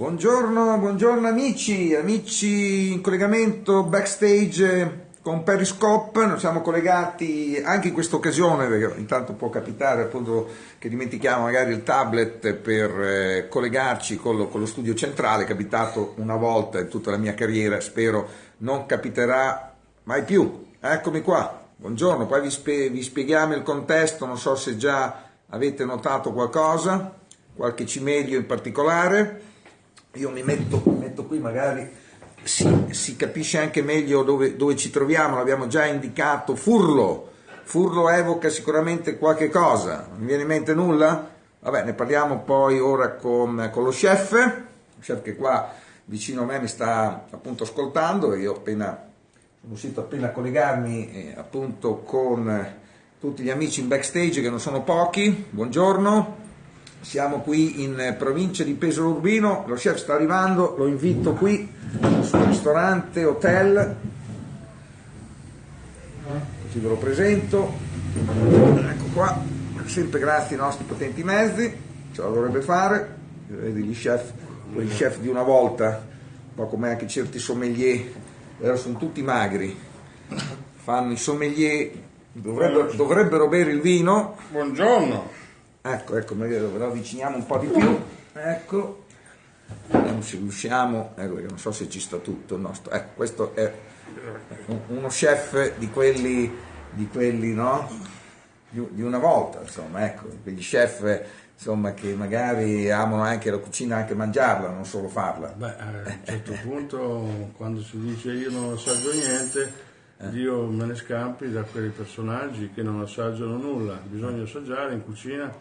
Buongiorno amici in collegamento backstage con Periscope. Noi siamo collegati anche in questa occasione perché intanto può capitare appunto che dimentichiamo magari il tablet per collegarci con lo studio centrale. È capitato una volta in tutta la mia carriera, spero non capiterà mai più. Eccomi qua, buongiorno, poi vi spieghiamo il contesto, non so se già avete notato qualcosa, qualche cimelio in particolare. Io mi metto qui, magari si capisce anche meglio dove ci troviamo. L'abbiamo già indicato. Furlo evoca sicuramente qualche cosa. Non mi viene in mente nulla? Vabbè, ne parliamo poi ora con lo chef che qua vicino a me mi sta appunto ascoltando. Io sono riuscito appena a collegarmi appunto con tutti gli amici in backstage, che non sono pochi. Buongiorno. Siamo qui in provincia di Pesaro Urbino, lo chef sta arrivando, lo invito qui sul ristorante hotel, così ve lo presento. Ecco qua, sempre grazie ai nostri potenti mezzi, ce la dovrebbe fare. Vedi gli chef di una volta, un po' come anche certi sommelier, sono tutti magri, fanno i sommelier, dovrebbero bere il vino. Buongiorno. Ecco, ve lo avviciniamo un po' di più, ecco, vediamo se riusciamo, ecco, non so se ci sta tutto il nostro, ecco, questo è uno chef di quelli no? Di una volta, insomma, ecco, quegli chef, insomma, che magari amano anche la cucina, anche mangiarla, non solo farla. Beh, a un certo punto, quando si dice io non assaggio niente, Dio me ne scampi da quei personaggi che non assaggiano nulla. Bisogna assaggiare in cucina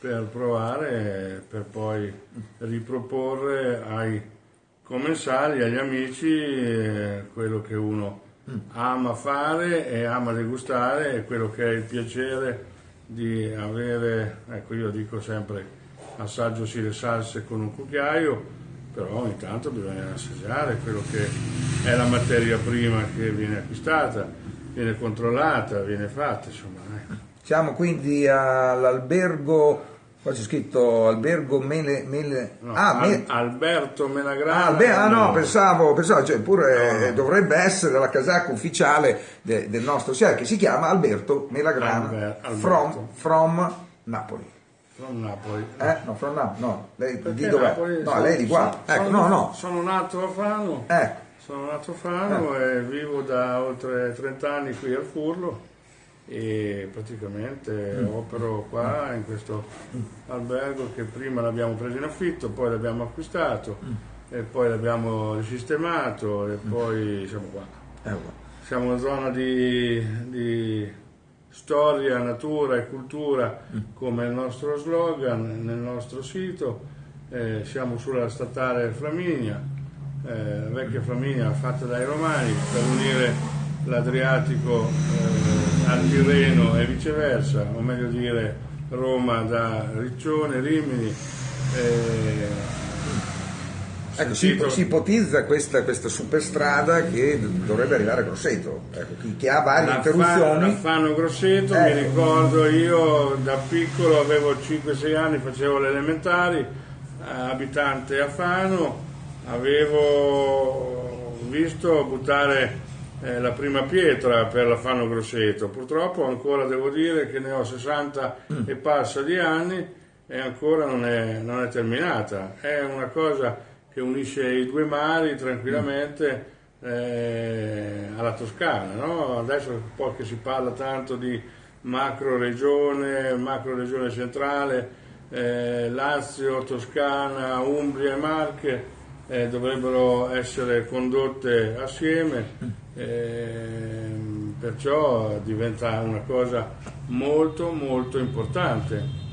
per provare, per poi riproporre ai commensali, agli amici, quello che uno ama fare e ama degustare, e quello che è il piacere di avere. Ecco, io dico sempre, assaggiasi le salse con un cucchiaio, però ogni tanto bisogna assaggiare quello che è la materia prima che viene acquistata, viene controllata, viene fatta, insomma. Siamo quindi all'albergo, qua c'è scritto albergo Alberto Melagrana. No, pensavo cioè pure no. Dovrebbe essere la casacca ufficiale del nostro chef, che si chiama Alberto Melagrana, from Napoli. From Napoli. No, from Napoli, no. Lei di dov'è? Napoli, no, lei di qua. Ecco, Sono nato a Fano. Ecco. Sono nato a Fano e vivo da oltre 30 anni qui al Furlo, e praticamente opero qua in questo albergo che prima l'abbiamo preso in affitto, poi l'abbiamo acquistato e poi l'abbiamo risistemato e poi siamo qua. Siamo una zona di storia, natura e cultura, come il nostro slogan nel nostro sito. Siamo sulla statale Flaminia, vecchia Flaminia fatta dai Romani per unire l'Adriatico al Tirreno e viceversa, o meglio dire Roma da Riccione, Rimini. Ecco, si ipotizza questa superstrada che dovrebbe arrivare a Grosseto, ecco, che ha varie interruzioni. La Fano Grosseto, mi ricordo io da piccolo, avevo 5-6 anni, facevo le elementari, abitante a Fano, avevo visto buttare la prima pietra per la Fano Grosseto. Purtroppo ancora devo dire che ne ho 60 e passa di anni e ancora non è terminata. È una cosa che unisce i due mari tranquillamente alla Toscana, no? Adesso poi che si parla tanto di macro regione centrale, Lazio, Toscana, Umbria e Marche dovrebbero essere condotte assieme, perciò diventa una cosa molto molto importante.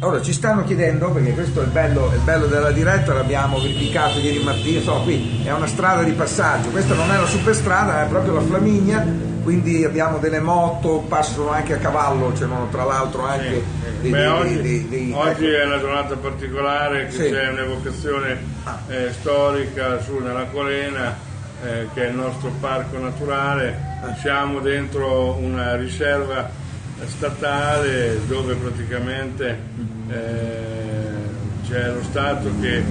Allora, ci stanno chiedendo, perché questo è il bello della diretta, l'abbiamo verificato ieri mattina, insomma, qui è una strada di passaggio, questa non è la superstrada, è proprio la Flaminia, quindi abbiamo delle moto, passano anche a cavallo, c'è tra l'altro anche oggi è una giornata particolare, che c'è un'evocazione storica nella Colena, che è il nostro parco naturale. Siamo dentro una riserva statale dove praticamente c'è lo Stato che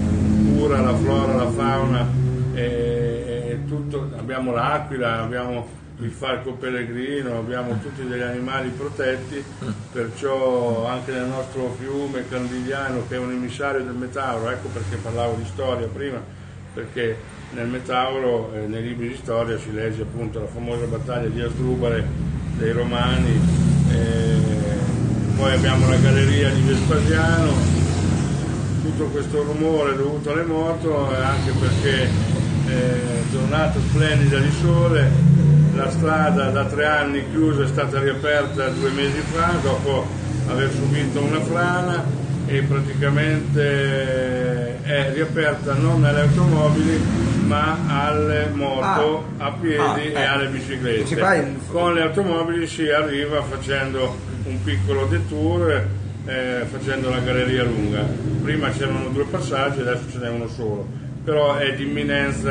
cura la flora, la fauna e tutto, abbiamo l'aquila, abbiamo il falco pellegrino, abbiamo tutti degli animali protetti, perciò anche nel nostro fiume Candigliano, che è un emissario del Metauro, ecco perché parlavo di storia prima, perché nel Metauro, nei libri di storia si legge appunto la famosa battaglia di Asdrubale dei Romani, poi abbiamo la galleria di Vespasiano, tutto questo rumore dovuto alle moto, anche perché giornata splendida di sole. La strada da 3 anni chiusa è stata riaperta 2 mesi fa dopo aver subito una frana e praticamente è riaperta non alle automobili ma alle moto, a piedi e alle biciclette. Con le automobili si arriva facendo un piccolo detour, facendo la galleria lunga. Prima c'erano 2 passaggi, adesso ce n'è uno solo, però è di imminente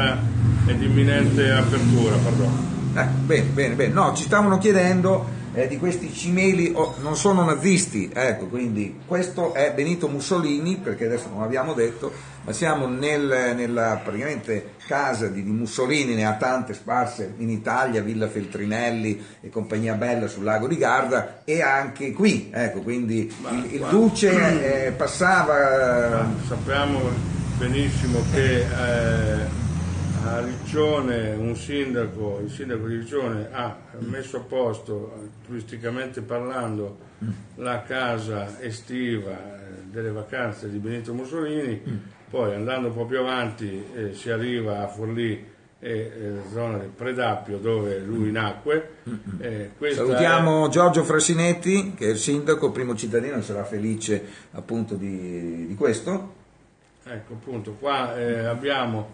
apertura, perdono. Bene. No, ci stavano chiedendo di questi cimeli, non sono nazisti, ecco, quindi questo è Benito Mussolini, perché adesso non l'abbiamo detto, ma siamo nella praticamente casa di Mussolini, ne ha tante sparse in Italia, Villa Feltrinelli e compagnia bella sul lago di Garda, e anche qui, ecco, quindi il duce passava... Sappiamo benissimo che... a Riccione il sindaco di Riccione ha messo a posto, turisticamente parlando, la casa estiva delle vacanze di Benito Mussolini, poi andando un po' più avanti si arriva a Forlì e zona del Predappio dove lui nacque. Salutiamo Giorgio Frasinetti, che è il sindaco, primo cittadino, sarà felice appunto di questo. Ecco appunto, qua abbiamo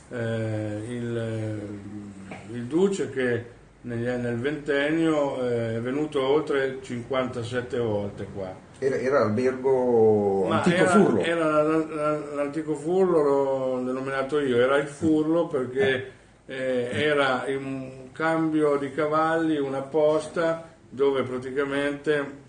il duce che nel ventennio è venuto oltre 57 volte qua. Era l'albergo Antico Furlo? Era l'Antico Furlo, l'ho denominato io, era il Furlo perché era un cambio di cavalli, una posta dove praticamente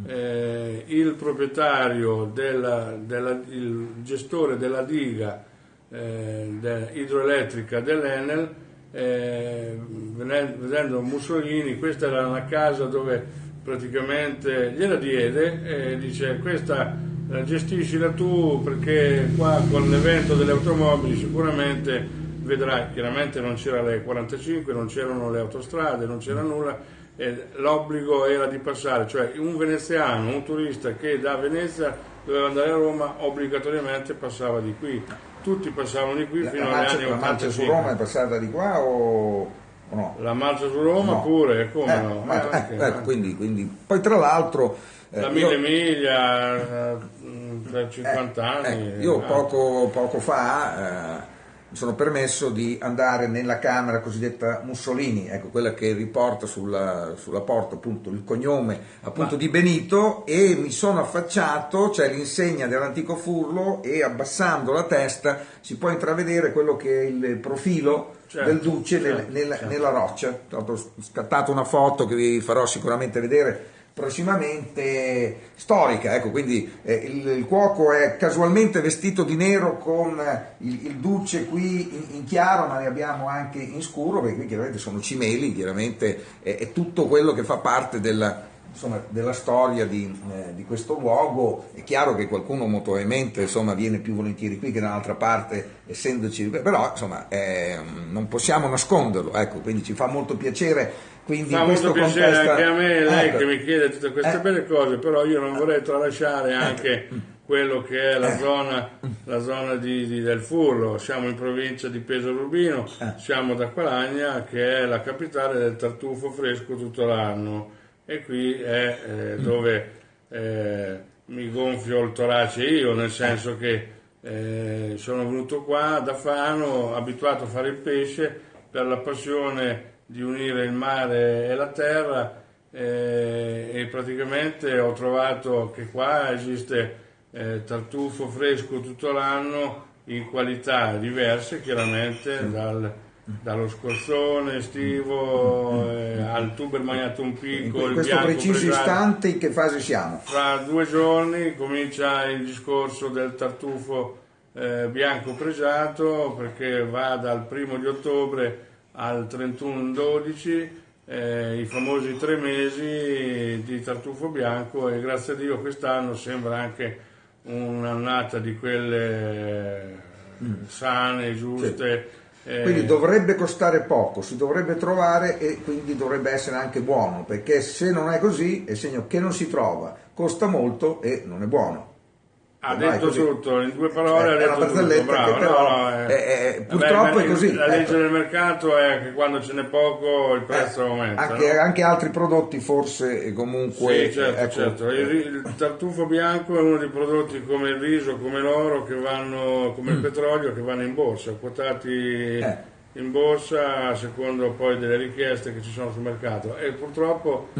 il proprietario, il gestore della diga idroelettrica dell'Enel, vedendo Mussolini, questa era una casa dove praticamente gliela diede e dice: questa gestiscila tu, perché qua con l'evento delle automobili sicuramente vedrai. Chiaramente non c'era le 45, non c'erano le autostrade, non c'era nulla. L'obbligo era di passare, cioè un veneziano, un turista che da Venezia doveva andare a Roma, obbligatoriamente passava di qui. Tutti passavano di qui fino agli anni 85. La marcia su Roma è passata di qua o no? La marcia su Roma no. Come no? Quindi poi tra l'altro la mille miglia per 50 anni. Io poco fa mi sono permesso di andare nella camera cosiddetta Mussolini, ecco, quella che riporta sulla porta appunto il cognome appunto di Benito, e mi sono affacciato, c'è l'insegna dell'Antico Furlo e abbassando la testa si può intravedere quello che è il profilo del duce nella roccia. Ho scattato una foto che vi farò sicuramente vedere prossimamente, storica, ecco, quindi il cuoco è casualmente vestito di nero con il duce qui in chiaro, ma ne abbiamo anche in scuro, perché qui chiaramente sono cimeli, chiaramente è tutto quello che fa parte della storia di questo luogo. È chiaro che qualcuno molto probabilmente viene più volentieri qui che dall'altra parte, essendoci, però non possiamo nasconderlo, ecco, quindi ci fa molto piacere. Quindi fa molto piacere anche a me, lei che mi chiede tutte queste belle cose, però io non vorrei tralasciare anche quello che è la zona del Furlo. Siamo in provincia di Pesaro Urbino, siamo ad Acqualagna, che è la capitale del tartufo fresco tutto l'anno, e qui è dove mi gonfio il torace io, nel senso che sono venuto qua da Fano, abituato a fare il pesce per la passione di unire il mare e la terra, e praticamente ho trovato che qua esiste tartufo fresco tutto l'anno in qualità diverse, chiaramente dallo scorzone estivo al tuber magnatum picco, In il questo bianco preciso pregiato. istante in che fase siamo? Fra 2 giorni comincia il discorso del tartufo bianco pregiato, perché va dal 1° di ottobre al 31/12, i famosi 3 mesi di tartufo bianco, e grazie a Dio quest'anno sembra anche un'annata di quelle sane, giuste. Quindi dovrebbe costare poco, si dovrebbe trovare e quindi dovrebbe essere anche buono, perché se non è così è segno che non si trova, costa molto e non è buono. Ha Ormai detto così. tutto, in 2 parole ha È una detto tutto, barzelletta bravo. che però purtroppo Vabbè, è così. La legge ecco. del mercato è che quando ce n'è poco il prezzo aumenta. Anche altri prodotti forse comunque. Sì, certo, ecco, certo. Il tartufo bianco è uno dei prodotti come il riso, come l'oro, che vanno, come il petrolio, che vanno in borsa, quotati in borsa secondo poi delle richieste che ci sono sul mercato. E purtroppo,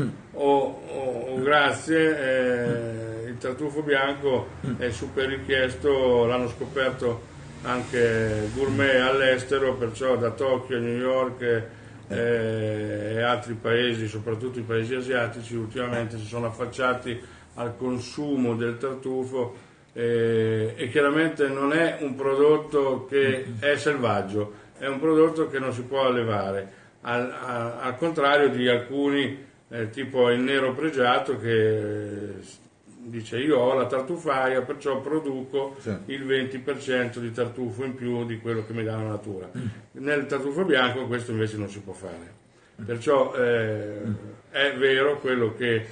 grazie, il tartufo bianco è super richiesto, l'hanno scoperto anche gourmet all'estero, perciò da Tokyo a New York e altri paesi, soprattutto i paesi asiatici, ultimamente si sono affacciati al consumo del tartufo, e chiaramente non è un prodotto che è selvaggio, è un prodotto che non si può allevare, al contrario di alcuni, tipo il nero pregiato, che dice io ho la tartufaia, perciò produco il 20% di tartufo in più di quello che mi dà la natura. Nel tartufo bianco questo invece non si può fare. Perciò è vero, quello che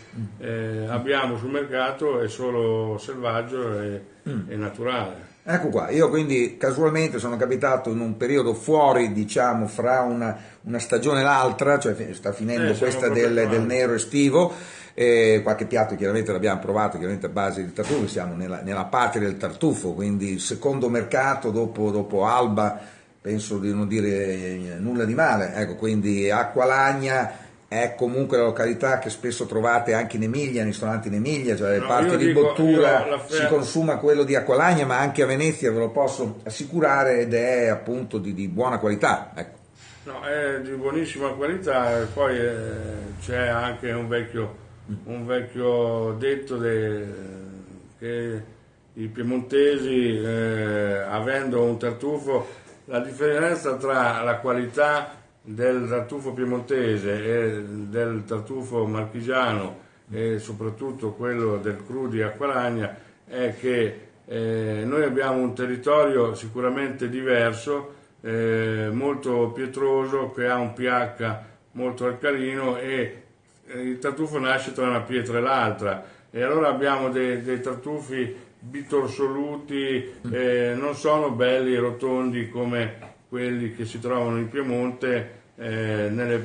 abbiamo sul mercato è solo selvaggio e naturale. Ecco qua, io quindi casualmente sono capitato in un periodo fuori, diciamo, fra una stagione e l'altra, cioè sta finendo questa del nero estivo. Qualche piatto chiaramente l'abbiamo provato, chiaramente a base di tartufo, siamo nella parte del tartufo, quindi il secondo mercato dopo Alba, penso di non dire nulla di male, ecco, quindi Acqualagna è comunque la località che spesso trovate anche in Emilia, nei ristoranti in Emilia, cioè le parti di Bottura si consuma quello di Acqualagna, ma anche a Venezia ve lo posso assicurare, ed è appunto di buona qualità, ecco. No, è di buonissima qualità, e poi c'è anche un vecchio detto che i piemontesi, avendo un tartufo, la differenza tra la qualità del tartufo piemontese e del tartufo marchigiano, e soprattutto quello del cru di Acqualagna, è che noi abbiamo un territorio sicuramente diverso, molto pietroso, che ha un pH molto alcalino, e il tartufo nasce tra una pietra e l'altra, e allora abbiamo dei tartufi bitorsoluti, non sono belli e rotondi come quelli che si trovano in Piemonte, nelle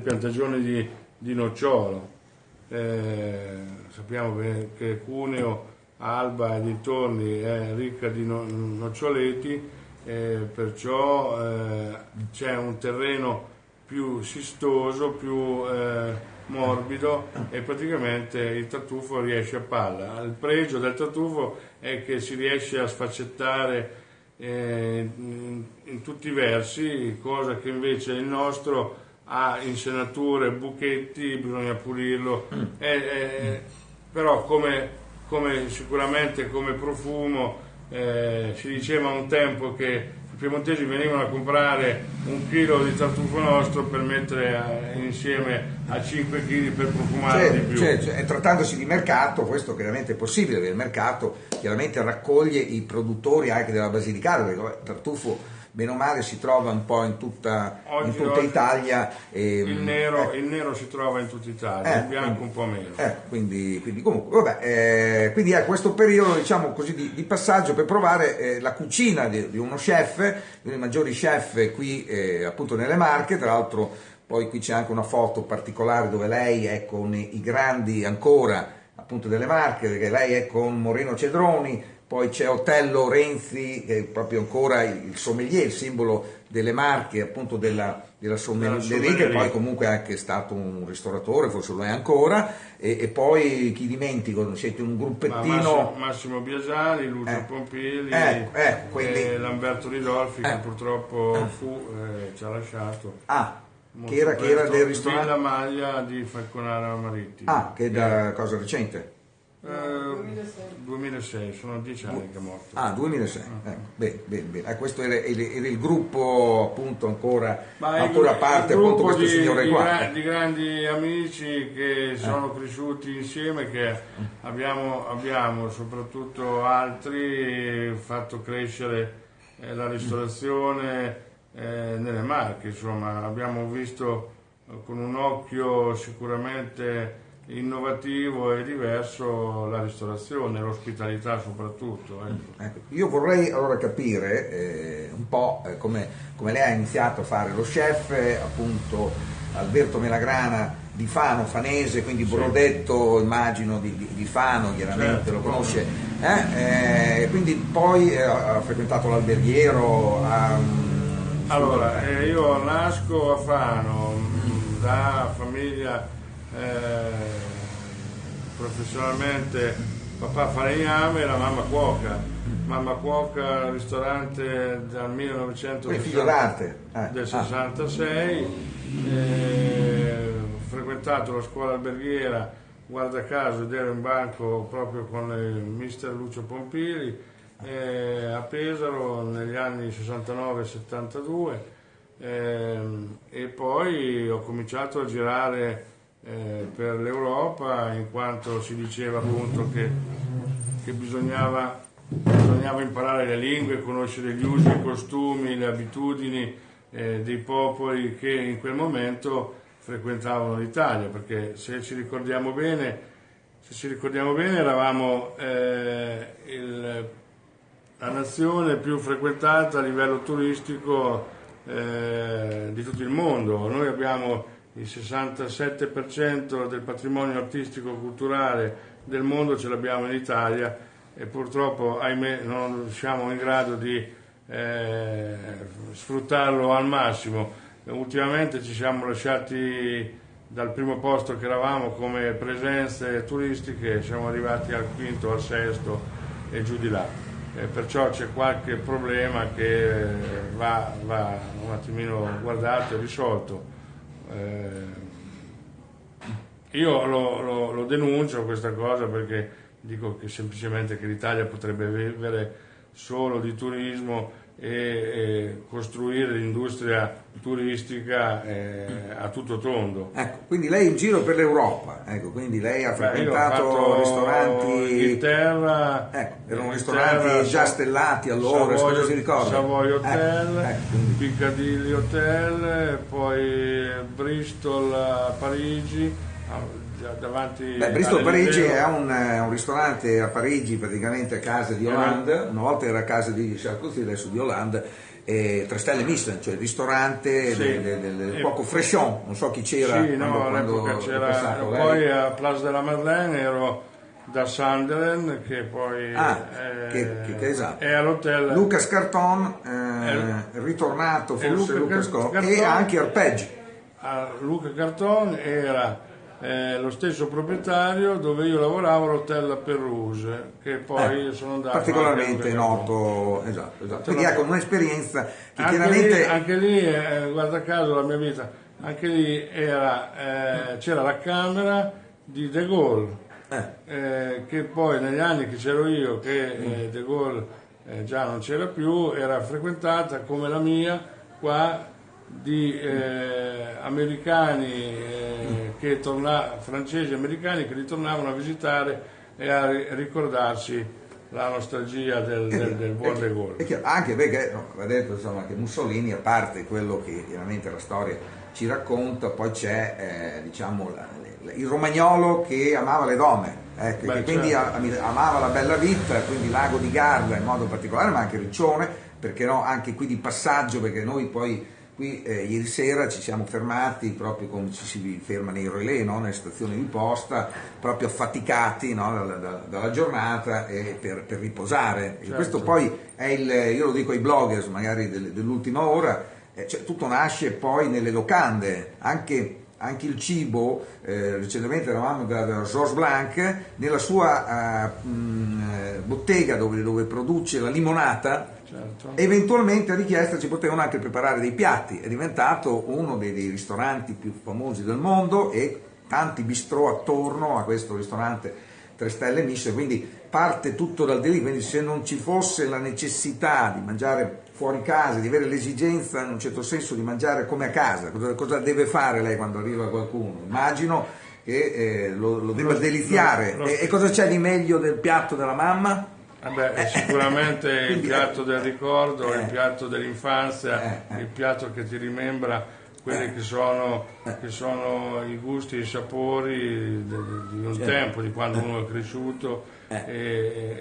piantagioni di nocciolo. Sappiamo che Cuneo, Alba e dintorni è ricca di noccioleti, perciò c'è un terreno più sistoso, più morbido, e praticamente il tartufo riesce a palla. Il pregio del tartufo è che si riesce a sfaccettare in tutti i versi, cosa che invece il nostro ha insenature, buchetti, bisogna pulirlo, però come sicuramente come profumo, si diceva un tempo che i piemontesi venivano a comprare 1 chilo di tartufo nostro per mettere insieme a 5 kg per profumare di più. E trattandosi di mercato, questo chiaramente è possibile, perché il mercato chiaramente raccoglie i produttori anche della Basilicata, perché il tartufo bene o male si trova un po' in tutta Italia. Il nero si trova in tutta Italia, il bianco un po' meno. Quindi comunque, vabbè, quindi è questo periodo, diciamo così, di passaggio per provare la cucina di uno chef, uno dei maggiori chef qui appunto nelle Marche. Tra l'altro poi qui c'è anche una foto particolare dove lei è con i grandi ancora appunto delle Marche, perché lei è con Moreno Cedroni, poi c'è Otello Renzi, che è proprio ancora il sommelier, il simbolo delle Marche, appunto della sommelieria, che poi comunque è anche stato un ristoratore, forse lo è ancora, e poi chi dimentico, siete un gruppettino... Massimo Biagiani, Lucio Pompili, quindi... Lamberto Ridolfi, che purtroppo ci ha lasciato. Che era del ristorante... Villa Maglia di Falconara Maritti. Che è da cosa recente? 2006, sono 10 anni che è morto. 2006, bene. Questo era il gruppo appunto ancora a parte, appunto questo signore qua. Di grandi amici che sono cresciuti insieme, che abbiamo soprattutto altri fatto crescere la ristorazione nelle Marche, insomma, abbiamo visto con un occhio sicuramente innovativo e diverso la ristorazione, l'ospitalità soprattutto. Ecco. Io vorrei allora capire un po' come lei ha iniziato a fare lo chef, appunto Alberto Melagrana di Fano, fanese, quindi Brodetto immagino di Fano, chiaramente certo, lo conosce, quindi poi ha frequentato l'alberghiero. Allora, io nasco a Fano da famiglia professionalmente, papà falegname e la mamma cuoca al ristorante dal 1966, frequentato la scuola alberghiera, guarda caso ed ero in banco proprio con il mister Lucio Pompili a Pesaro negli anni 69-72, e poi ho cominciato a girare per l'Europa, in quanto si diceva appunto che bisognava imparare le lingue, conoscere gli usi, i costumi, le abitudini dei popoli che in quel momento frequentavano l'Italia, perché se ci ricordiamo bene eravamo la nazione più frequentata a livello turistico di tutto il mondo. Noi abbiamo il 67% del patrimonio artistico-culturale del mondo, ce l'abbiamo in Italia, e purtroppo, ahimè, non siamo in grado di sfruttarlo al massimo. Ultimamente ci siamo lasciati dal primo posto che eravamo come presenze turistiche, siamo arrivati al quinto, al sesto e giù di là. Perciò c'è qualche problema che va un attimino guardato e risolto. Io lo denuncio questa cosa, perché dico che semplicemente che l'Italia potrebbe vivere solo di turismo e costruire l'industria turistica a tutto tondo. Ecco, quindi lei in giro per l'Europa, quindi lei ha frequentato ristoranti Inghilterra, erano ristoranti già stellati allora, cosa si ricorda? Savoy Hotel, Piccadilly Hotel, poi Bristol a Parigi, davanti. Bristol Parigi è un ristorante a Parigi, praticamente a casa di Hollande, una volta era a casa di Sarkozy, adesso di Hollande, 3 stelle Michelin, cioè il ristorante del cuoco Frechon, non so chi c'era all'epoca c'era, poi a Place de la Madeleine ero da Sunderland, che poi esatto. è all'hotel Lucas Carton, ritornato forse Lucas Carton, e anche Arpeggi. Luca Carton era lo stesso proprietario dove io lavoravo all'hotel La Pérouse, che poi sono andato particolarmente noto, esatto. Quindi ecco un'esperienza che anche chiaramente anche lì guarda caso la mia vita, anche lì c'era la camera di De Gaulle, che poi negli anni che c'ero io, che De Gaulle già non c'era più, era frequentata come la mia qua di americani francesi americani che ritornavano a visitare e a ricordarsi la nostalgia del buon De Gaulle. Anche perché va detto insomma che Mussolini, a parte quello che chiaramente la storia ci racconta, poi c'è il romagnolo che amava le donne, che quindi amava la bella vita, quindi Lago di Garda in modo particolare, ma anche Riccione, perché no, anche qui di passaggio, perché noi poi Qui ieri sera ci siamo fermati proprio come ci si ferma nei relè, no? Nelle stazioni di posta, proprio affaticati, no? dalla giornata per riposare. Certo. E questo poi è io lo dico ai bloggers magari dell'ultima ora, cioè, tutto nasce poi nelle locande, anche il cibo. Recentemente eravamo da Georges Blanc, nella sua bottega dove produce la limonata. Certo. Eventualmente a richiesta ci potevano anche preparare dei piatti, è diventato uno dei ristoranti più famosi del mondo e tanti bistrò attorno a questo ristorante 3 stelle Michelin, quindi parte tutto dal delivery. Quindi se non ci fosse la necessità di mangiare fuori casa, di avere l'esigenza in un certo senso di mangiare come a casa, cosa deve fare lei quando arriva qualcuno? Immagino che lo debba deliziare. E cosa c'è di meglio del piatto della mamma? Sicuramente il Quindi, piatto del ricordo, il piatto dell'infanzia, il piatto che ti rimembra quelli che sono i gusti e i sapori di un tempo, di quando uno è cresciuto e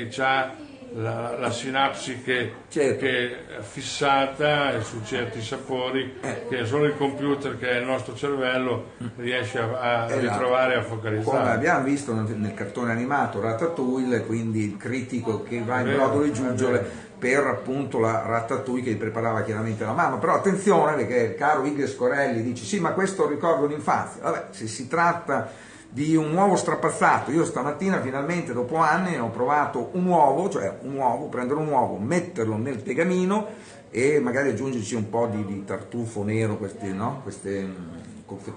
c'ha la sinapsi che è fissata su certi sapori che solo il computer, che è il nostro cervello, riesce a ritrovare e a focalizzare. Come abbiamo visto nel cartone animato Ratatouille, quindi il critico che va in brodo di giuggiole per appunto la ratatouille che gli preparava chiaramente la mamma. Però attenzione, perché il caro Igor Corelli dice sì, ma questo ricordo l'infanzia. Vabbè, se si tratta di un uovo strapazzato, io stamattina finalmente dopo anni ho provato un uovo, prendere un uovo, metterlo nel tegamino e magari aggiungerci un po' di tartufo nero, queste cose,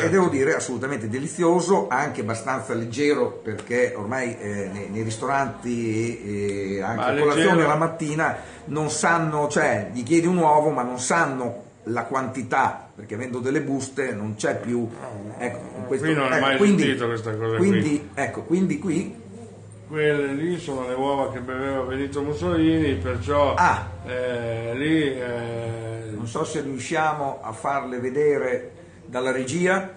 e devo dire assolutamente delizioso, anche abbastanza leggero, perché ormai nei ristoranti e anche a colazione la mattina non sanno, cioè gli chiedi un uovo ma non sanno la quantità, perché avendo delle buste non c'è più, qui non ho mai sentito questa cosa quindi qui quelle lì sono le uova che beveva Benito Mussolini, perciò lì non so se riusciamo a farle vedere dalla regia,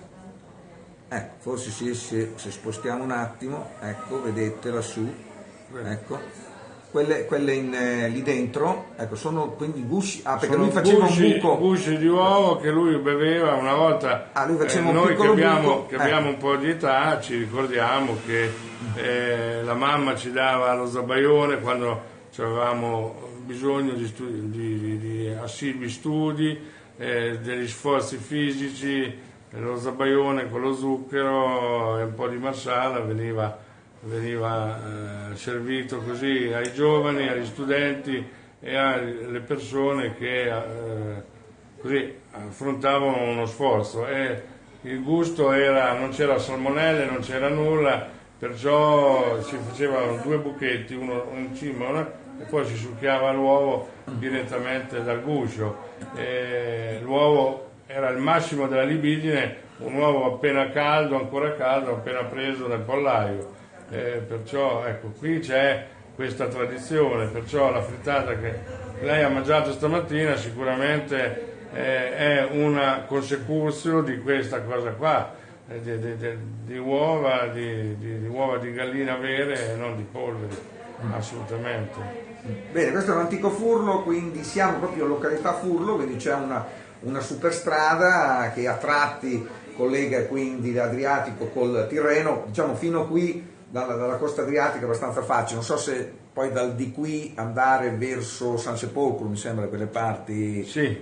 forse se spostiamo un attimo, ecco, vedete lassù, ecco. Quelle lì dentro, ecco, sono quindi gusci, perché sono lui faceva un buco, gusci di uovo che lui beveva una volta. Lui faceva un noi piccolo che abbiamo un po' di età ci ricordiamo che la mamma ci dava lo zabaione quando avevamo bisogno di assidui studi, degli sforzi fisici. Lo zabaione con lo zucchero e un po' di marsala veniva servito così ai giovani, agli studenti e alle persone che così affrontavano uno sforzo, e il gusto non c'era salmonelle, non c'era nulla, perciò si facevano 2 buchetti, uno in cima e poi si succhiava l'uovo direttamente dal guscio. L'uovo era il massimo della libidine, un uovo appena caldo, ancora caldo, appena preso dal pollaio. Perciò ecco, qui c'è questa tradizione, perciò la frittata che lei ha mangiato stamattina sicuramente è una consecuzione di questa cosa qua, di uova di gallina vere e non di polveri, assolutamente. Bene, questo è un antico Furlo, quindi siamo proprio in località Furlo, quindi c'è una superstrada che a tratti collega quindi l'Adriatico col Tirreno, diciamo fino qui dalla costa adriatica abbastanza facile. Non so se poi di qui andare verso San Sepolcro, mi sembra, quelle parti c'è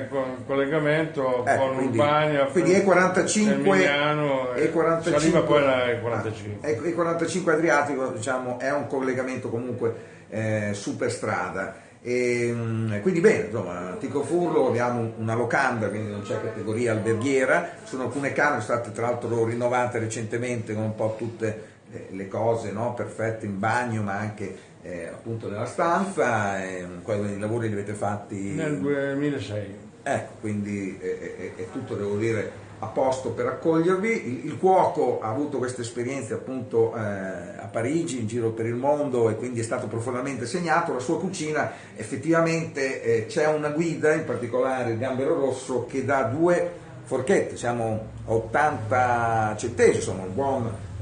il collegamento con Urbania, quindi E45 E45 arriva poi alla E45. E45 Adriatico, diciamo, è un collegamento comunque superstrada. Quindi bene, insomma, Antico Furlo, abbiamo una locanda, quindi non c'è categoria alberghiera, sono alcune camere state tra l'altro rinnovate recentemente con un po' tutte le cose, no, perfette in bagno, ma anche appunto nella stanza. I lavori li avete fatti nel 2006. Ecco, quindi è tutto, devo dire, a posto per accogliervi. Il cuoco ha avuto queste esperienze appunto a Parigi, in giro per il mondo, e quindi è stato profondamente segnato. La sua cucina, effettivamente c'è una guida, in particolare il gambero rosso, che dà 2 forchette, siamo a 80 centesimi, insomma un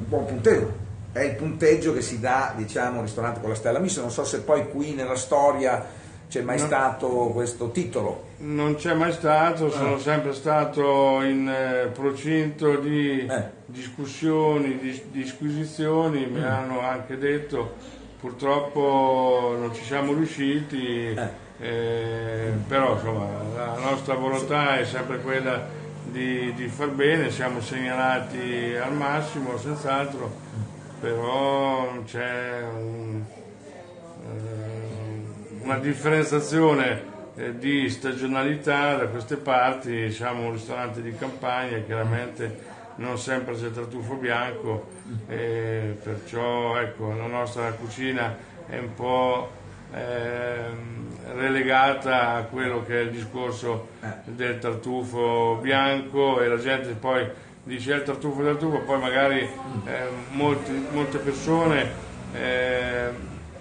buon punteggio. è il punteggio che si dà, diciamo, ristorante con la stella Michelin. Non so se poi qui nella storia c'è mai stato questo titolo. Non c'è mai stato, sono sempre stato in procinto di discussioni, di disquisizioni, mi hanno anche detto, purtroppo non ci siamo riusciti, però insomma la nostra volontà è sempre quella di far bene, siamo segnalati al massimo senz'altro, però c'è una differenziazione di stagionalità da queste parti. Siamo un ristorante di campagna, chiaramente non sempre c'è tartufo bianco, perciò ecco, la nostra cucina è un po' relegata a quello che è il discorso del tartufo bianco, e la gente poi dice il tartufo, poi magari molte persone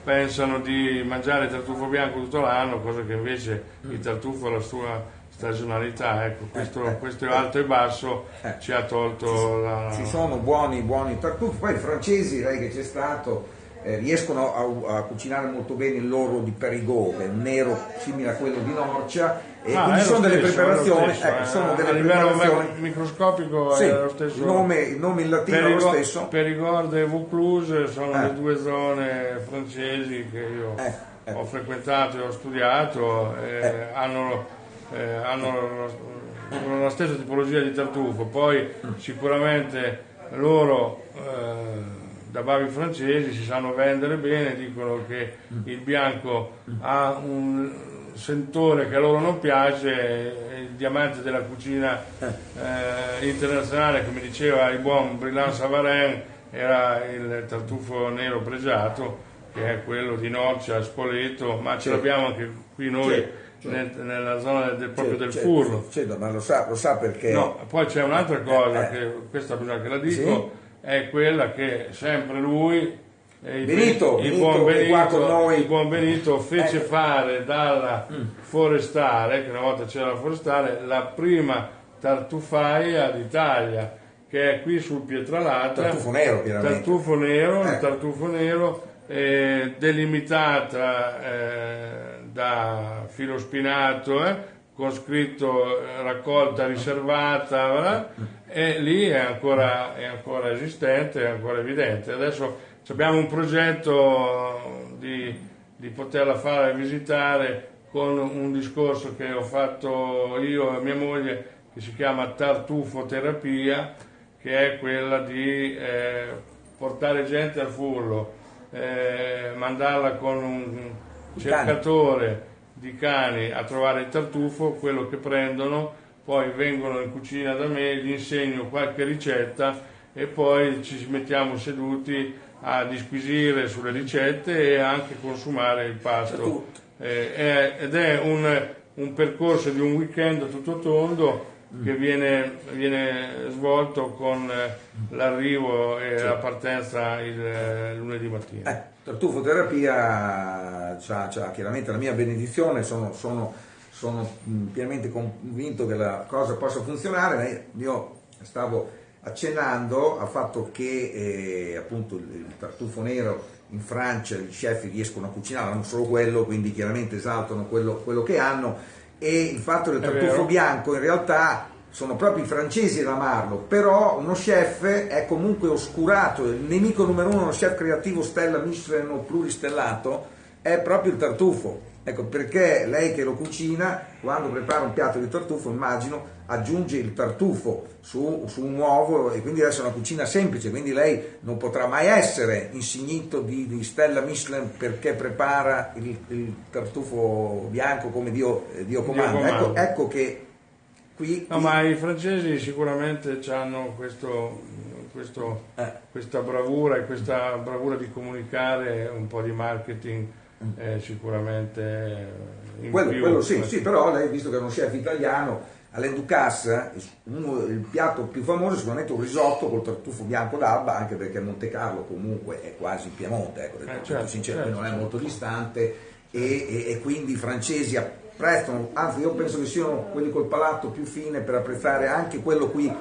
pensano di mangiare il tartufo bianco tutto l'anno, cosa che invece il tartufo ha la sua stagionalità. Ecco, questo alto e basso ci ha tolto Ci sono buoni tartufi. Poi i francesi, lei che c'è stato, riescono a cucinare molto bene il loro di Périgord, che è un nero simile a quello di Norcia, e quindi sono delle preparazioni, a livello microscopico sì, è lo stesso. Il nome in latino è lo stesso. Périgord e Vaucluse sono le due zone francesi che io ho frequentato e ho studiato, hanno la stessa tipologia di tartufo. Poi sicuramente loro da bavi francesi si sanno vendere bene, dicono che il bianco ha un sentore che a loro non piace, il diamante della cucina internazionale, come diceva il buon Brillant Savarin, era il tartufo nero pregiato, che è quello di Norcia, Spoleto, ma ce l'abbiamo anche qui noi nella zona proprio del Furlo. Ma lo sa perché. No, poi c'è un'altra cosa, che questa bisogna che la dico, è quella che sempre lui, il buon Benito fece fare dalla Forestale, che una volta c'era la Forestale, la prima tartufaia d'Italia, che è qui sul Pietralata. Tartufo nero, chiaramente. Tartufo nero, delimitata da filo spinato, con scritto raccolta riservata, e lì è ancora esistente, è ancora evidente. Adesso abbiamo un progetto di poterla fare visitare con un discorso che ho fatto io e mia moglie, che si chiama tartufoterapia, che è quella di portare gente al Furlo, mandarla con un cercatore di cani a trovare il tartufo, quello che prendono, poi vengono in cucina da me, gli insegno qualche ricetta e poi ci mettiamo seduti a disquisire sulle ricette e anche consumare il pasto. Ed è un percorso di un weekend a tutto tondo che viene svolto con l'arrivo e la partenza il lunedì mattina. Tartufoterapia c'ha chiaramente la mia benedizione, sono pienamente convinto che la cosa possa funzionare. Io stavo accennando al fatto che appunto il tartufo nero in Francia gli chef riescono a cucinare, non solo quello, quindi chiaramente esaltano quello che hanno, e il fatto del tartufo bianco in realtà sono proprio i francesi ad amarlo, però uno chef è comunque oscurato, il nemico numero uno, uno chef creativo stella Michelin o pluristellato, è proprio il tartufo. Ecco perché lei che lo cucina, quando prepara un piatto di tartufo, immagino, aggiunge il tartufo su un uovo, e quindi adesso è una cucina semplice, quindi lei non potrà mai essere insignito di stella Michelin perché prepara il tartufo bianco come Dio comanda. Ecco che qui... No, ma i francesi sicuramente hanno questa bravura, e questa bravura di comunicare, un po' di marketing sicuramente in quello sì, però lei, visto che è uno chef italiano, Alain Ducasse, il piatto più famoso è sicuramente un risotto col tartufo bianco d'Alba, anche perché Monte Carlo comunque è quasi in Piemonte, sincero, non è molto distante, e quindi i francesi prestano, anzi io penso che siano quelli col palato più fine per apprezzare anche quello qui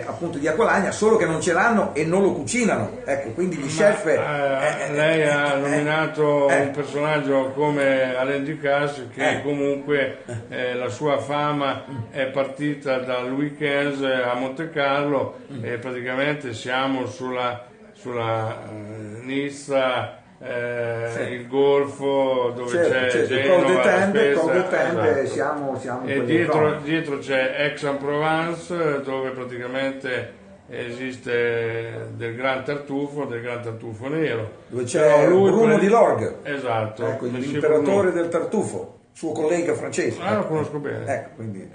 appunto di Acqualagna, solo che non ce l'hanno e non lo cucinano, ecco, quindi gli chef... lei ha nominato un personaggio come Alain Ducasse che comunque la sua fama è partita dal weekend a Monte Carlo e praticamente siamo sulla Nizza, il Golfo dove c'è Genova, siamo e dietro c'è Aix-en-Provence dove praticamente esiste del Gran Tartufo nero dove c'è Bruno di Lorgue, esatto, ecco, l'imperatore del tartufo, suo collega francese. Lo conosco bene, ecco, quindi.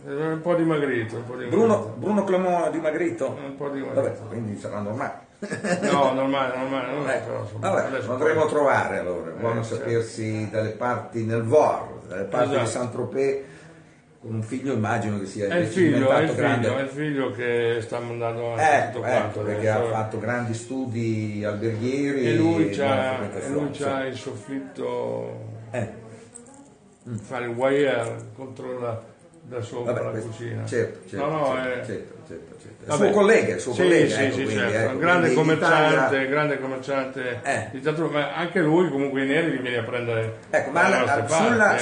Un po' dimagrito, Bruno Clément dimagrito? Un po' dimagrito. Vabbè, quindi sarà normale. No, normale non è, però, vabbè, lo andremo a trovare allora, buono sapersi dalle parti nel Var, dalle parti di Saint-Tropez, con un figlio immagino che sia diventato grande. È il figlio che sta mandando avanti tutto quanto. Perché ha fatto grandi studi alberghieri e lui c'ha il soffitto, fare il wire, controlla da sopra la cucina. Certo. Il suo collega, sì, quindi, certo. Un grande commerciante di tartufo, ma anche lui comunque i neri li viene a prendere. Ecco, ma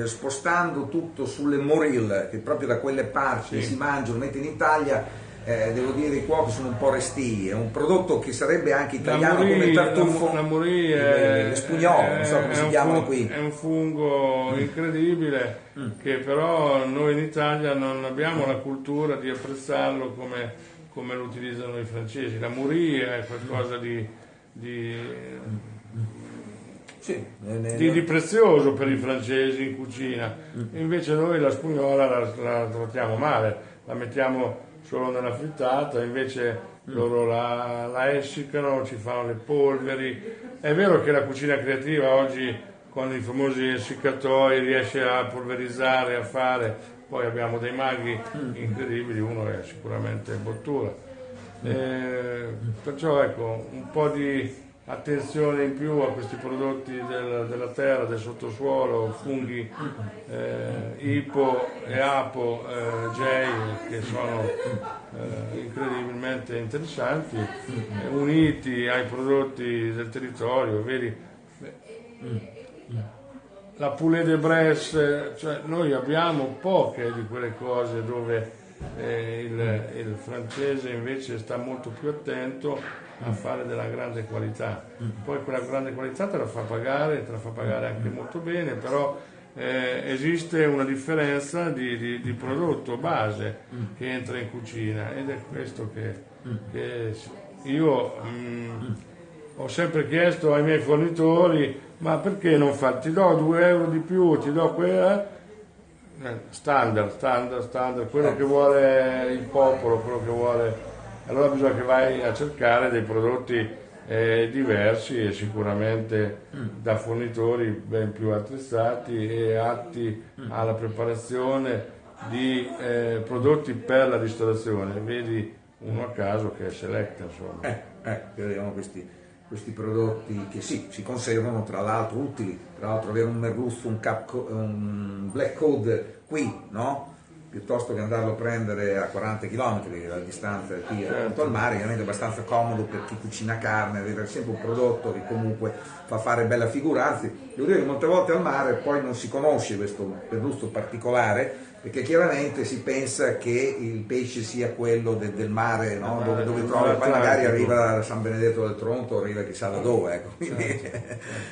spostando tutto sulle Morille, che proprio da quelle parti si mangiano, mentre in Italia devo dire i cuochi sono un po' restii, è un prodotto che sarebbe anche italiano come il tartufo, la Morille le spugnole, non so come si chiamano qui. È un fungo incredibile che però noi in Italia non abbiamo la cultura di apprezzarlo come lo utilizzano i francesi. La Morille è qualcosa di prezioso per i francesi in cucina, invece noi la spugnola la trattiamo male, la mettiamo solo nella frittata, invece loro la essiccano, ci fanno le polveri. È vero che la cucina creativa oggi con i famosi essiccatori riesce a polverizzare, a fare, poi abbiamo dei maghi incredibili, uno è sicuramente Bottura. Perciò ecco, un po' di attenzione in più a questi prodotti della terra, del sottosuolo, funghi Ipo e Apo J, che sono incredibilmente interessanti, uniti ai prodotti del territorio, vedi? La poulet de Bresse, cioè noi abbiamo poche di quelle cose dove il francese invece sta molto più attento a fare della grande qualità, poi quella grande qualità te la fa pagare anche molto bene, però esiste una differenza di prodotto base che entra in cucina ed è questo che io ho sempre chiesto ai miei fornitori: ma perché non ti do 2 euro di più, ti do quella standard, quello che vuole il popolo, quello che vuole. Allora bisogna che vai a cercare dei prodotti diversi e sicuramente da fornitori ben più attrezzati e atti alla preparazione di prodotti per la ristorazione. Vedi uno a caso che è Selecta, insomma. Vediamo questi prodotti che si conservano, tra l'altro utili, tra l'altro avere un merluzzo, un black code qui, no? Piuttosto che andarlo a prendere a 40 km la distanza qui al mare, ovviamente è abbastanza comodo per chi cucina carne, avere sempre un prodotto che comunque fa fare bella figura, anzi devo dire che molte volte al mare poi non si conosce questo merluzzo particolare, perché chiaramente si pensa che il pesce sia quello del mare, no? dove trovi, poi magari arriva da San Benedetto del Tronto, arriva chissà da dove, ecco. Quindi,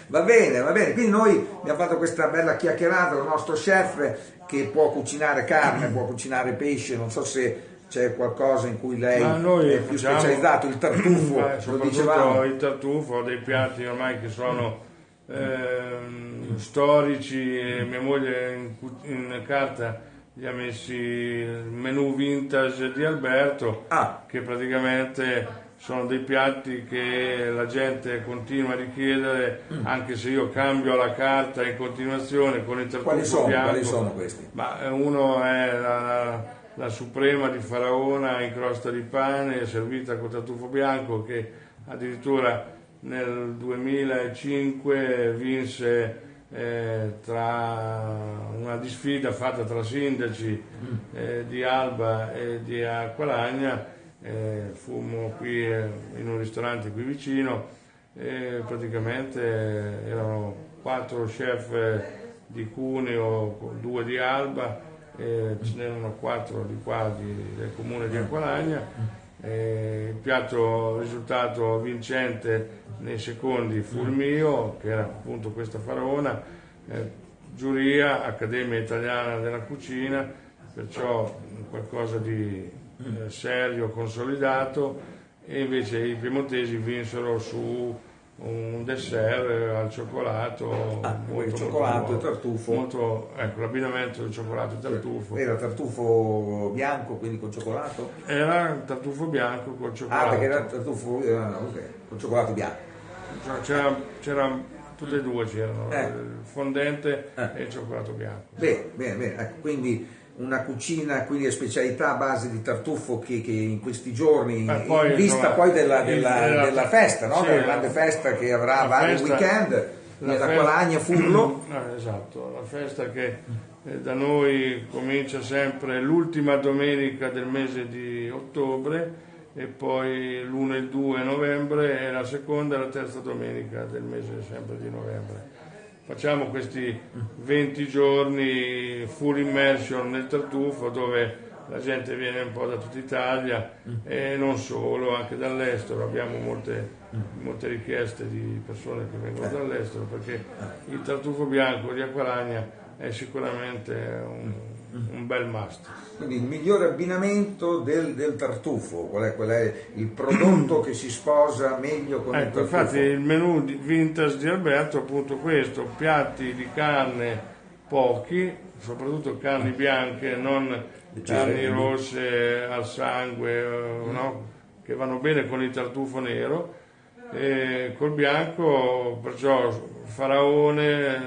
va bene, quindi noi abbiamo fatto questa bella chiacchierata con il nostro chef che può cucinare carne, può cucinare pesce, non so se c'è qualcosa in cui lei è più specializzato, il tartufo, lo dicevamo. Il tartufo, dei piatti ormai che sono storici, e mia moglie in carta gli ha messi il menù vintage di Alberto, che praticamente sono dei piatti che la gente continua a richiedere, anche se io cambio la carta in continuazione con il tartufo bianco. Quali sono questi? Ma uno è la suprema di Faraona in crosta di pane servita con tartufo bianco, che addirittura nel 2005 vinse tra una disfida fatta tra sindaci di Alba e di Acqualagna. Fummo qui in un ristorante qui vicino e praticamente erano 4 chef di Cuneo, 2 di Alba, ce n'erano 4 di qua del comune di Acqualagna. Il piatto risultato vincente nei secondi fu il mio, che era appunto questa faraona, giuria Accademia Italiana della Cucina, perciò qualcosa di serio, consolidato, e invece i piemontesi vinsero su un dessert al cioccolato, il cioccolato e tartufo. Molto, ecco, l'abbinamento del cioccolato e tartufo. Era tartufo bianco, quindi con cioccolato? Era tartufo bianco col cioccolato. Perché era tartufo con cioccolato bianco. C'era tutte e due, c'erano il fondente e il cioccolato bianco. Bene. Ecco, quindi una cucina, quindi a specialità a base di tartufo che in questi giorni, in vista poi della festa, no? Della grande festa che avrà vari weekend nell'Acqualagna Furlo. Esatto, la festa che da noi comincia sempre l'ultima domenica del mese di ottobre e poi l'1 e il 2 novembre e la seconda e la terza domenica del mese sempre di novembre. Facciamo questi 20 giorni full immersion nel tartufo, dove la gente viene un po' da tutta Italia e non solo, anche dall'estero. Abbiamo molte richieste di persone che vengono dall'estero, perché il tartufo bianco di Acqualagna è sicuramente un bel must. Quindi il migliore abbinamento del tartufo, qual è il prodotto che si sposa meglio con il tartufo? Infatti il menù vintage di Alberto è appunto questo: piatti di carne pochi, soprattutto carni bianche, non carni rosse al sangue, no? Che vanno bene con il tartufo nero, e col bianco perciò faraone,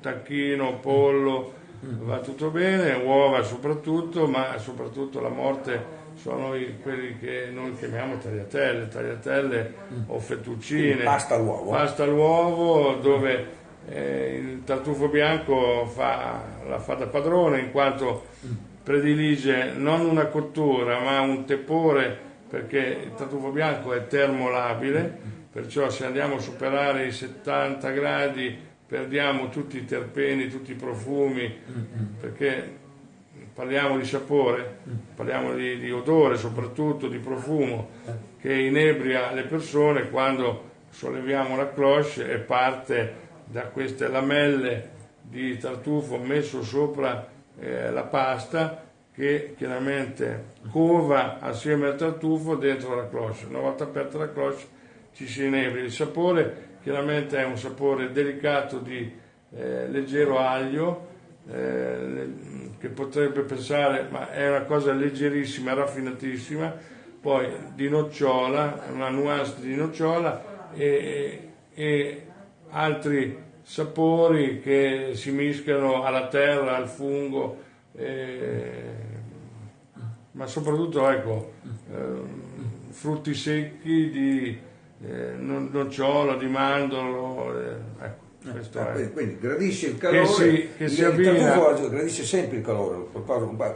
tacchino, pollo, va tutto bene, uova soprattutto, ma soprattutto la morte sono quelli che noi chiamiamo tagliatelle o fettuccine. Pasta all'uovo, dove il tartufo bianco la fa da padrone, in quanto predilige non una cottura ma un tepore, perché il tartufo bianco è termolabile, perciò se andiamo a superare i 70 gradi perdiamo tutti i terpeni, tutti i profumi, perché parliamo di sapore, parliamo di odore, soprattutto di profumo, che inebria le persone quando solleviamo la cloche e parte da queste lamelle di tartufo messo sopra la pasta, che chiaramente cova assieme al tartufo dentro la cloche. Una volta aperta la cloche ci si inebria. Il sapore chiaramente è un sapore delicato di leggero aglio, che potrebbe pensare, ma è una cosa leggerissima, raffinatissima, poi di nocciola, una nuance di nocciola e altri sapori che si mischiano alla terra, al fungo, ma soprattutto frutti secchi di nocciola, di mandorlo, quindi gradisce il calore, il tartufo gradisce sempre il calore,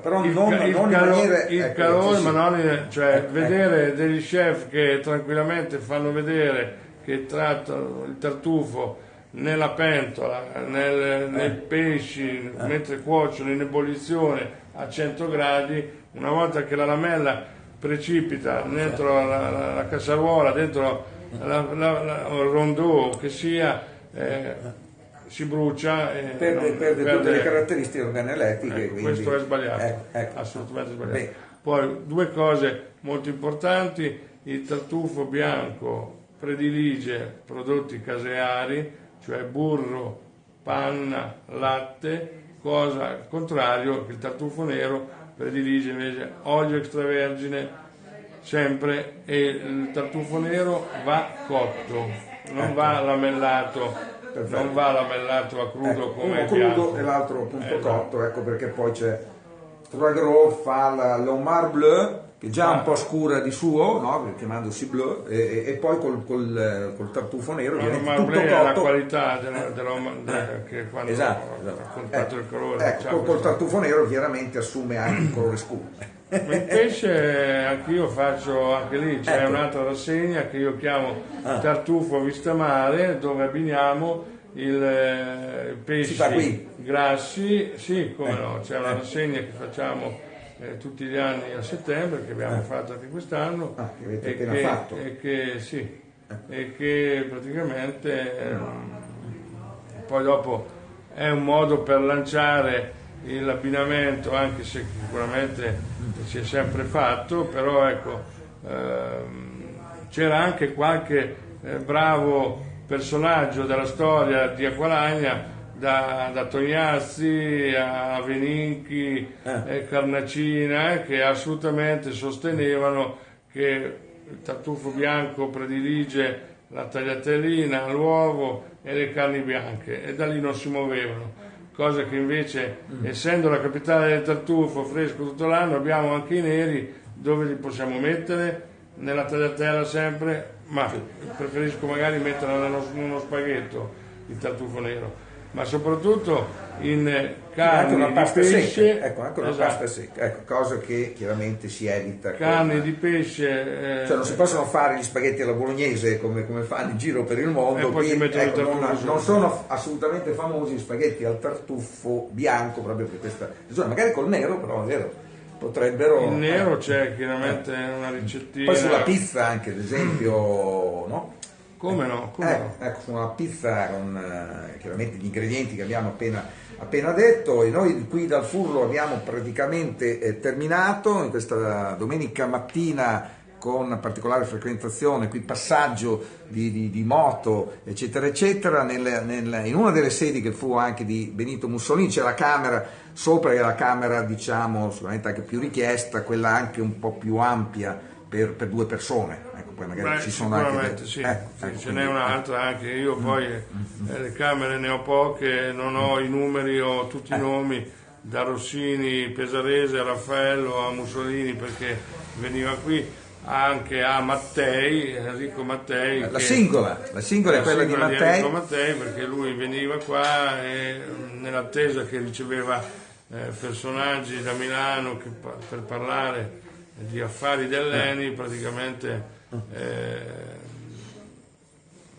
però non in maniera il calore, ma non vedere degli chef che tranquillamente fanno vedere che trattano il tartufo nella pentola, nei pesci, mentre cuociono in ebollizione a 100 gradi, una volta che la lamella precipita dentro la cassaruola, dentro il rondò che sia, si brucia e perde tutte le caratteristiche organolettiche. Questo è sbagliato, assolutamente sbagliato. Poi due cose molto importanti: il tartufo bianco predilige prodotti caseari, cioè burro, panna, latte, cosa al contrario che il tartufo nero predilige invece olio extravergine sempre, e il tartufo nero va cotto, non va lamellato. Perfetto. Non va lamellato a crudo come uno crudo e l'altro appunto cotto, perché poi c'è Trois Gros fa l'Omar Bleu, che è già un po' scura di suo, no? Chiamandosi Bleu, e poi col tartufo nero ovviamente tutto cotto. È la qualità che quando esatto. ha comprato il colore. Col tartufo nero chiaramente assume anche il colore scuro. Il pesce anch'io faccio, anche lì c'è un'altra rassegna che io chiamo Tartufo Vista Mare, dove abbiniamo il pesci grassi, sì, come no, c'è una rassegna che facciamo tutti gli anni a settembre, che abbiamo fatto anche quest'anno, che avete appena fatto. E che praticamente poi dopo è un modo per lanciare l'abbinamento, anche se sicuramente si è sempre fatto, però ecco, c'era anche qualche bravo personaggio della storia di Acqualagna, da Tognazzi a Veninchi, Carnacina, che assolutamente sostenevano che il tartufo bianco predilige la tagliatellina all'uovo e le carni bianche, e da lì non si muovevano. Cosa che invece, essendo la capitale del tartufo fresco tutto l'anno, abbiamo anche i neri, dove li possiamo mettere? Nella tagliatella sempre, ma preferisco magari metterla in uno spaghetto, il tartufo nero, ma soprattutto in carni di pesce, anche una pasta secca, cosa che chiaramente si evita. Carni di pesce, cioè non si possono fare gli spaghetti alla bolognese come fanno in giro per il mondo, non sono assolutamente famosi gli spaghetti al tartufo bianco proprio per questa ragione, magari col nero, però è vero, potrebbero. Il nero c'è chiaramente una ricettina. Poi sulla pizza anche, ad esempio, no? Come no? Ecco, su una pizza con chiaramente gli ingredienti che abbiamo appena detto, e noi qui dal Furlo abbiamo praticamente terminato in questa domenica mattina con particolare frequentazione, qui passaggio di moto eccetera eccetera, in una delle sedi che fu anche di Benito Mussolini. C'è la camera sopra, che è la camera diciamo sicuramente anche più richiesta, quella anche un po' più ampia per 2 persone. Poi magari ci sono anche ce n'è un'altra anche. Io poi le camere ne ho poche, non ho i numeri, ho tutti i nomi, da Rossini, Pesarese, a Raffaello, a Mussolini, perché veniva qui, anche a Mattei, Enrico Mattei. La singola è quella di Mattei, perché lui veniva qua e nell'attesa che riceveva personaggi da Milano per parlare di affari dell'ENI, praticamente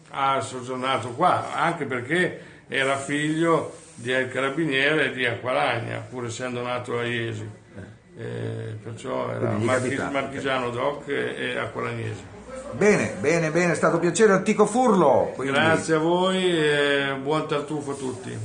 ha soggiornato qua, anche perché era figlio del carabiniere di Acqualagna, pur essendo nato a Iesi, perciò era marchigiano doc e acqualagnese. Bene, è stato un piacere, Antico Furlo. Grazie a voi e buon tartufo a tutti.